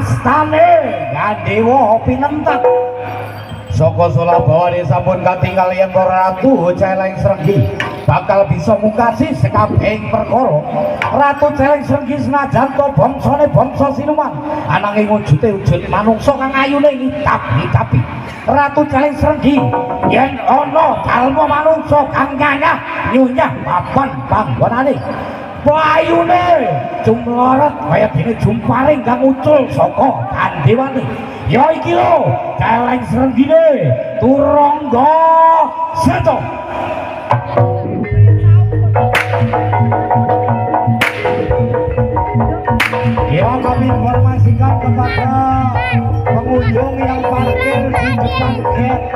astane Gandewa pinentek saka Surabaya sampun katingal yen Ratu Celeng Srenggi bakal bisa mungkasi sekabehing perkara. Ratu Celeng Srenggi senajan to bangsane bangsa Siluman ananging wujude wujud manungsa kang ayune ngitap-ngitapi. Ratu Celeng Srenggi yen ana dalma manungsa kang nyanyah nyunyah papan panggonane payune jumlorot kaya dene jumparing kang ucul saka Gandewane. Ya iki lho Celeng Srenggine Turangga Seta. Ya kami informasikan kepada pengunjung yang parkir di depan gate.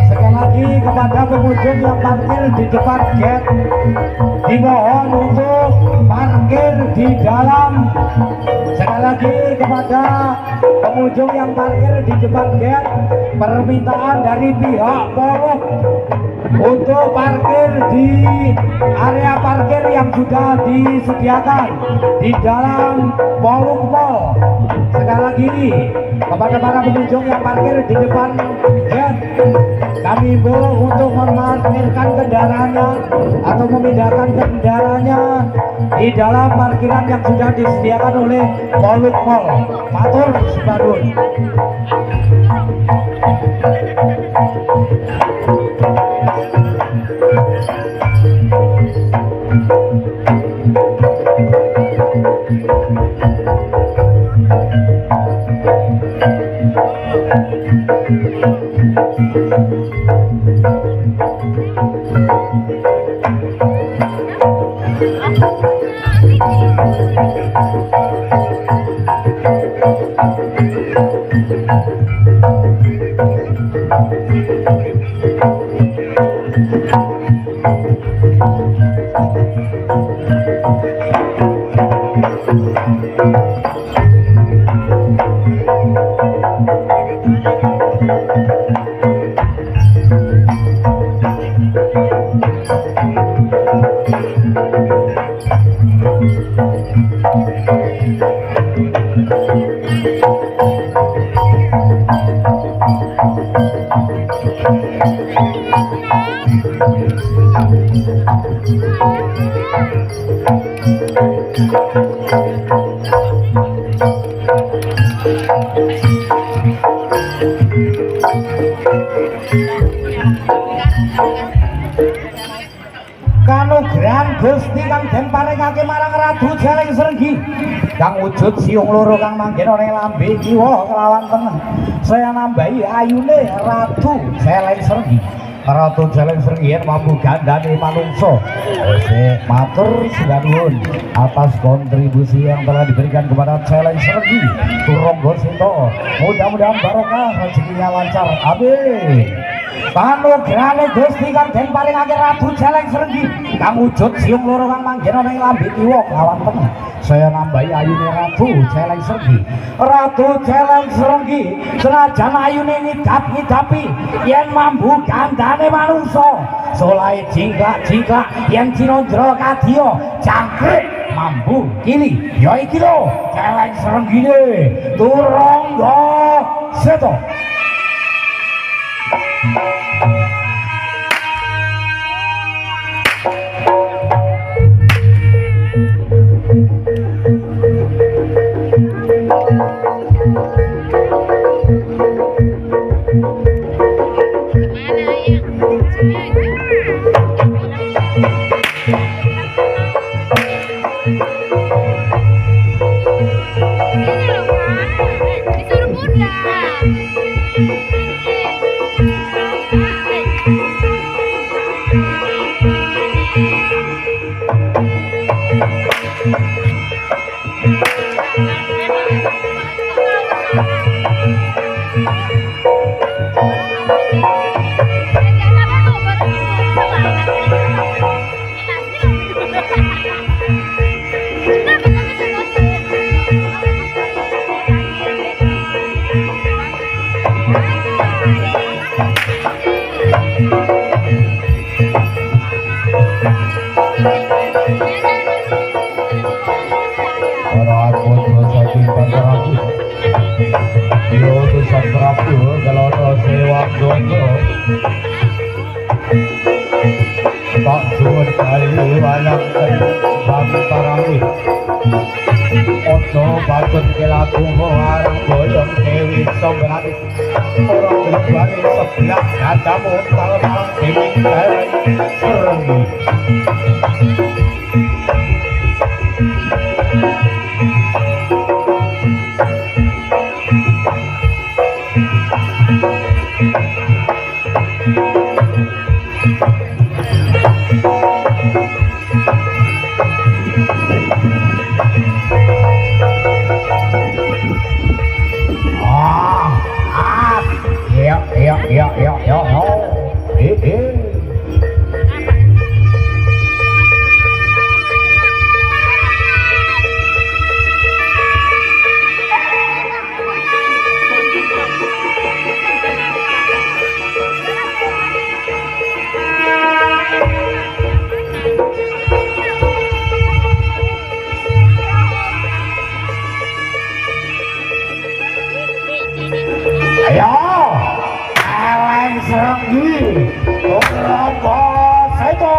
Sekali lagi kepada pengunjung yang parkir di depan gate dimohon untuk parkir di dalam. Sekali lagi kepada pengunjung yang parkir di depan gate, permintaan dari pihak Polres untuk parkir di area parkir yang sudah disediakan di dalam Poluk Mall. Sekali lagi kepada para pengunjung yang parkir di depan gate, kami himbau untuk memarkirkan kendaraannya atau memindahkan kendaraannya di dalam parkiran yang sudah disediakan oleh Poluk Mall. Matur Sebarun. Kanugrahan Gusti kang den paringake marang Ratu Celeng Srenggi kang wujud siung loro kang manggen ana ing lambe kiwa kelawan tengen saya nambahi ayune Ratu Celeng Srenggi. Ratu Celeng Srenggi yen mampu gandane manungsa. Matur nuwun atas kontribusi yang telah diberikan kepada Celeng Srenggi Turangga Seta. Mudah-mudahan barokah rezekinya lancar. Amin. Kanugrahane Gusti kang den paringake Ratu Celeng Srenggi kang wujud siung loro kang manggen ana ing lambe kiwa lawan tengen saya nambahi ayune Ratu Celeng Srenggi. Ratu Celeng Srenggi senajan ayune ngidap-ngidapi yen mambu gandane manungsa solahe jingklak-jingklak yen cinandra kadya jangkrik mambu kili ya iki lho Celeng Srenggine Turangga Seta. Pak Suwun kali walang bagi parangi Ojo batun kelaku arang boyong dewi sombrani Orang lebani sebelah katamu talang deming kali serengi Ayo, eleng serenggi, Robo Seto.